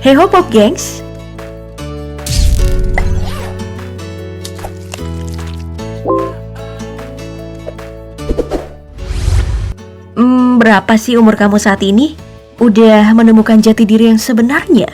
Hey ho Pop Gengs! Berapa sih umur kamu saat ini? Udah menemukan jati diri yang sebenarnya?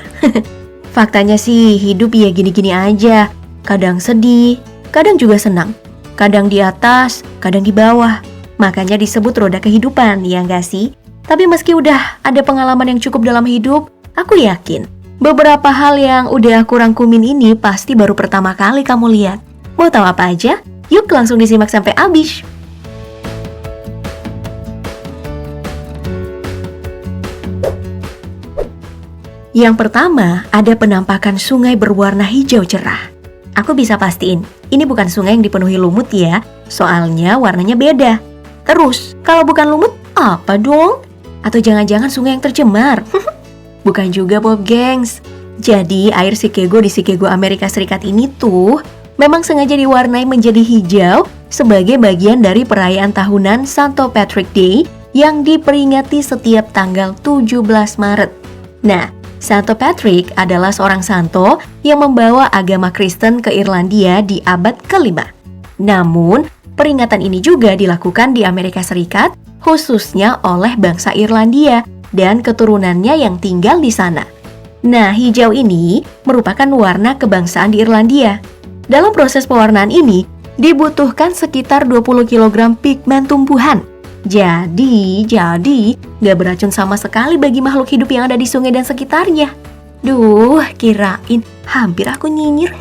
Faktanya sih hidup ya gini-gini aja. Kadang sedih, kadang juga senang. Kadang di atas, kadang di bawah. Makanya disebut roda kehidupan, ya nggak sih? Tapi meski udah ada pengalaman yang cukup dalam hidup, aku yakin beberapa hal yang udah aku rangkumin ini pasti baru pertama kali kamu lihat. Mau tahu apa aja? Yuk langsung disimak sampai habis. Yang pertama, ada penampakan sungai berwarna hijau cerah. Aku bisa pastiin, ini bukan sungai yang dipenuhi lumut ya, soalnya warnanya beda. Terus, kalau bukan lumut, apa dong? Atau jangan-jangan sungai yang tercemar? Bukan juga Pop Gengs. Jadi, air Chicago di Chicago, Amerika Serikat ini tuh memang sengaja diwarnai menjadi hijau sebagai bagian dari perayaan tahunan St. Patrick Day yang diperingati setiap tanggal 17 Maret. Nah, St. Patrick adalah seorang santo yang membawa agama Kristen ke Irlandia di abad ke-5. Namun, peringatan ini juga dilakukan di Amerika Serikat, khususnya oleh bangsa Irlandia dan keturunannya yang tinggal di sana. Nah, hijau ini merupakan warna kebangsaan di Irlandia. Dalam proses pewarnaan ini, dibutuhkan sekitar 20 kg pigmen tumbuhan. Jadi, nggak beracun sama sekali bagi makhluk hidup yang ada di sungai dan sekitarnya. Duh, kirain hampir aku nyinyir.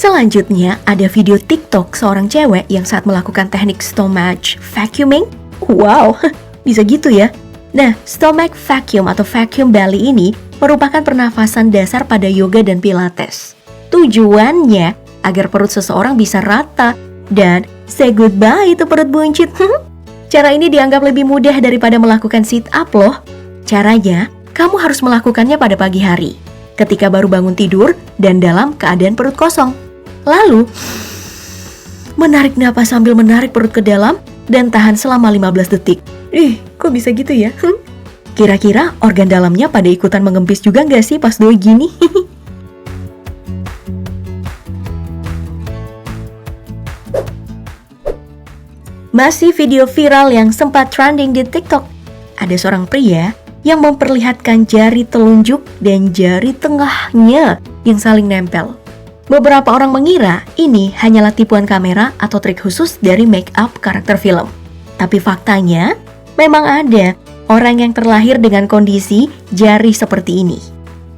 Selanjutnya, ada video TikTok seorang cewek yang saat melakukan teknik stomach vacuuming. Wow, bisa gitu ya? Nah, stomach vacuum atau vacuum belly ini merupakan pernafasan dasar pada yoga dan pilates. Tujuannya agar perut seseorang bisa rata dan say goodbye itu perut buncit. Cara ini dianggap lebih mudah daripada melakukan sit up loh. Caranya, kamu harus melakukannya pada pagi hari, ketika baru bangun tidur dan dalam keadaan perut kosong. Lalu, menarik napas sambil menarik perut ke dalam dan tahan selama 15 detik. Kok bisa gitu ya? Kira-kira organ dalamnya pada ikutan mengempis juga nggak sih pas doi gini? Masih video viral yang sempat trending di TikTok. Ada seorang pria yang memperlihatkan jari telunjuk dan jari tengahnya yang saling nempel. Beberapa orang mengira ini hanyalah tipuan kamera atau trik khusus dari make up karakter film. Tapi faktanya, memang ada orang yang terlahir dengan kondisi jari seperti ini.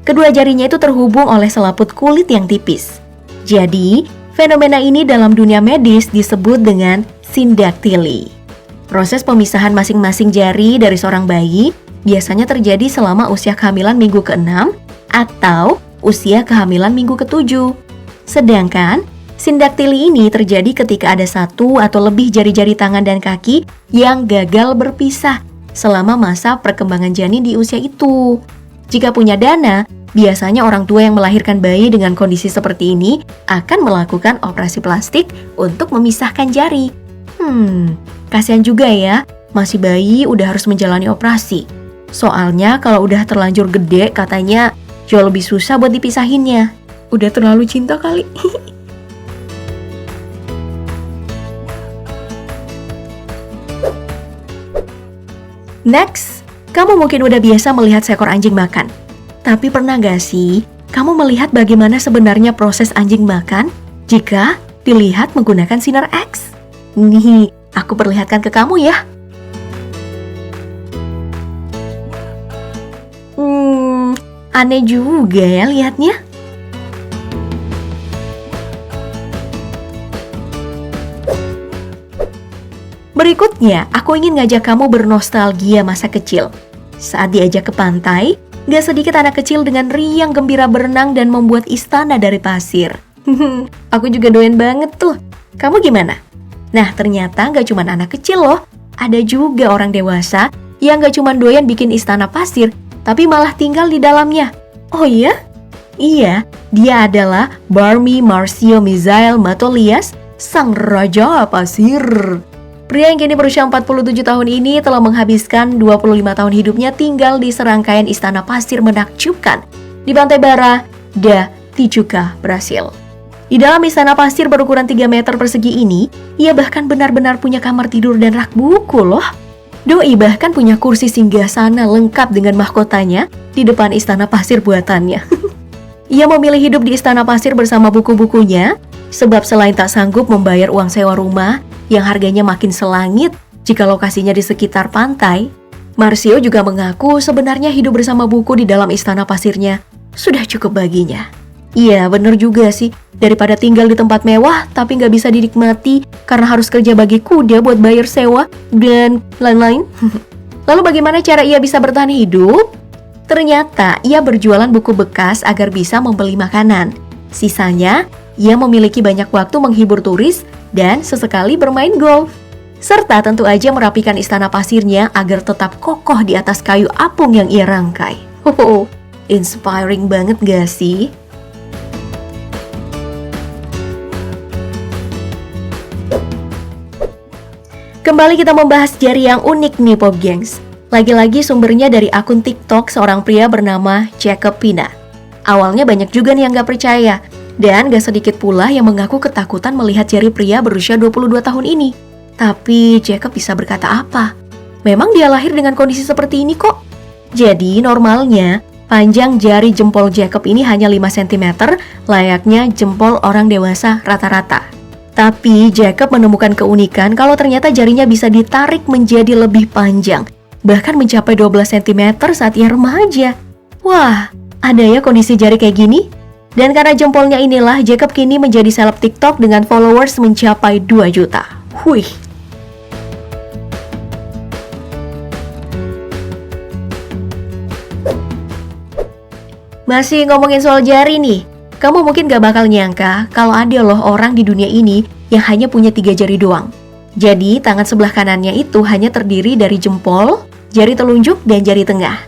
Kedua jarinya itu terhubung oleh selaput kulit yang tipis. Jadi, fenomena ini dalam dunia medis disebut dengan sindaktili. Proses pemisahan masing-masing jari dari seorang bayi biasanya terjadi selama usia kehamilan minggu ke-6 atau usia kehamilan minggu ke-7. Sedangkan, sindaktili ini terjadi ketika ada satu atau lebih jari-jari tangan dan kaki yang gagal berpisah selama masa perkembangan janin di usia itu. Jika punya dana, biasanya orang tua yang melahirkan bayi dengan kondisi seperti ini akan melakukan operasi plastik untuk memisahkan jari. Kasihan juga ya, masih bayi udah harus menjalani operasi. Soalnya kalau udah terlanjur gede katanya jauh lebih susah buat dipisahinnya. Udah terlalu cinta kali. Next, kamu mungkin udah biasa melihat seekor anjing makan. Tapi pernah gak sih kamu melihat bagaimana sebenarnya proses anjing makan jika dilihat menggunakan sinar X? Nih, aku perlihatkan ke kamu ya. Aneh juga ya lihatnya. Berikutnya, aku ingin ngajak kamu bernostalgia masa kecil. Saat diajak ke pantai, gak sedikit anak kecil dengan riang gembira berenang dan membuat istana dari pasir. Aku juga doyan banget tuh. Kamu gimana? Nah, ternyata gak cuma anak kecil loh. Ada juga orang dewasa yang gak cuma doyan bikin istana pasir, tapi malah tinggal di dalamnya. Oh iya? Iya, dia adalah Barmy Marcio Misael Matolias, sang raja pasir. Pria yang kini berusia 47 tahun ini telah menghabiskan 25 tahun hidupnya tinggal di serangkaian istana pasir menakjubkan di Pantai Barra da Tijuca, Brasil. Di dalam istana pasir berukuran 3 meter persegi ini, ia bahkan benar-benar punya kamar tidur dan rak buku loh. Doi bahkan punya kursi singgasana lengkap dengan mahkotanya di depan istana pasir buatannya. Ia memilih hidup di istana pasir bersama buku-bukunya, sebab selain tak sanggup membayar uang sewa rumah yang harganya makin selangit jika lokasinya di sekitar pantai, Marcio juga mengaku sebenarnya hidup bersama buku di dalam istana pasirnya sudah cukup baginya. Iya, bener juga sih, daripada tinggal di tempat mewah tapi nggak bisa dinikmati karena harus kerja bagi kuda buat bayar sewa dan lain-lain. Lalu bagaimana cara ia bisa bertahan hidup? Ternyata ia berjualan buku bekas agar bisa membeli makanan. Sisanya, ia memiliki banyak waktu menghibur turis dan sesekali bermain golf. Serta tentu aja merapikan istana pasirnya agar tetap kokoh di atas kayu apung yang ia rangkai. Inspiring banget gak sih? Kembali kita membahas jari yang unik nih Pop Gengs. Lagi-lagi sumbernya dari akun TikTok seorang pria bernama Jacob Pina. Awalnya banyak juga nih yang gak percaya. Dan gak sedikit pula yang mengaku ketakutan melihat jari pria berusia 22 tahun ini. Tapi Jacob bisa berkata apa? Memang dia lahir dengan kondisi seperti ini kok. Jadi normalnya panjang jari jempol Jacob ini hanya 5 cm, layaknya jempol orang dewasa rata-rata. Tapi Jacob menemukan keunikan kalau ternyata jarinya bisa ditarik menjadi lebih panjang, bahkan mencapai 12 cm saat ia remaja. Wah, ada ya kondisi jari kayak gini? Dan karena jempolnya inilah, Jacob kini menjadi seleb TikTok dengan followers mencapai 2 juta. Wih. Masih ngomongin soal jari nih. Kamu mungkin gak bakal nyangka kalau ada loh orang di dunia ini yang hanya punya 3 jari doang. Jadi tangan sebelah kanannya itu hanya terdiri dari jempol, jari telunjuk, dan jari tengah.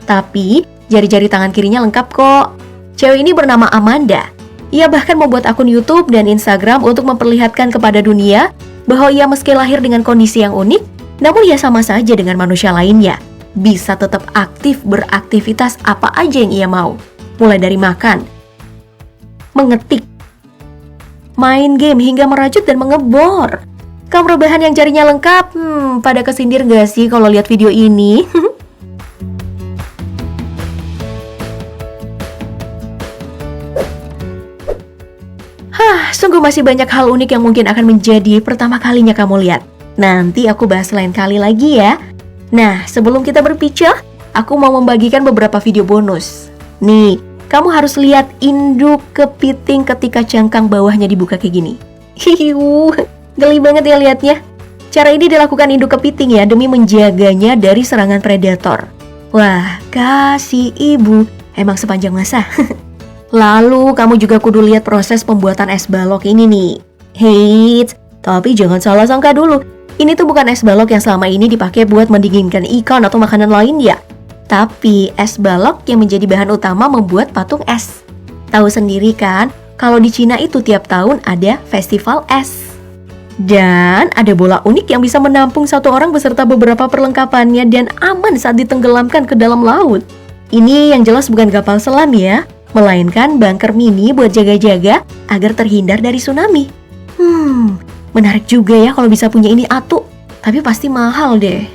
Tapi jari-jari tangan kirinya lengkap kok. Cewek ini bernama Amanda. Ia bahkan membuat akun YouTube dan Instagram untuk memperlihatkan kepada dunia bahwa ia meski lahir dengan kondisi yang unik, namun ia sama saja dengan manusia lainnya. Bisa tetap aktif beraktivitas apa aja yang ia mau. Mulai dari makan, mengetik, main game hingga merajut dan mengebor. Kamu rebahan yang jarinya lengkap? Pada kesindir gak sih kalau lihat video ini? Sungguh masih banyak hal unik yang mungkin akan menjadi pertama kalinya kamu lihat. Nanti aku bahas lain kali lagi ya. Nah, sebelum kita berpisah, aku mau membagikan beberapa video bonus. Nih, kamu harus lihat induk kepiting ketika cangkang bawahnya dibuka kayak gini. Hiu, geli banget ya liatnya. Cara ini dilakukan induk kepiting ya demi menjaganya dari serangan predator. Wah, kasih ibu emang sepanjang masa. Lalu kamu juga kudu lihat proses pembuatan es balok ini nih. Heits, tapi jangan salah sangka dulu. Ini tuh bukan es balok yang selama ini dipakai buat mendinginkan ikan atau makanan lain ya. Tapi es balok yang menjadi bahan utama membuat patung es. Tahu sendiri kan, kalau di Cina itu tiap tahun ada festival es. Dan ada bola unik yang bisa menampung satu orang beserta beberapa perlengkapannya dan aman saat ditenggelamkan ke dalam laut. Ini yang jelas bukan kapal selam ya, melainkan bunker mini buat jaga-jaga agar terhindar dari tsunami. Menarik juga ya kalau bisa punya ini atu, tapi pasti mahal deh.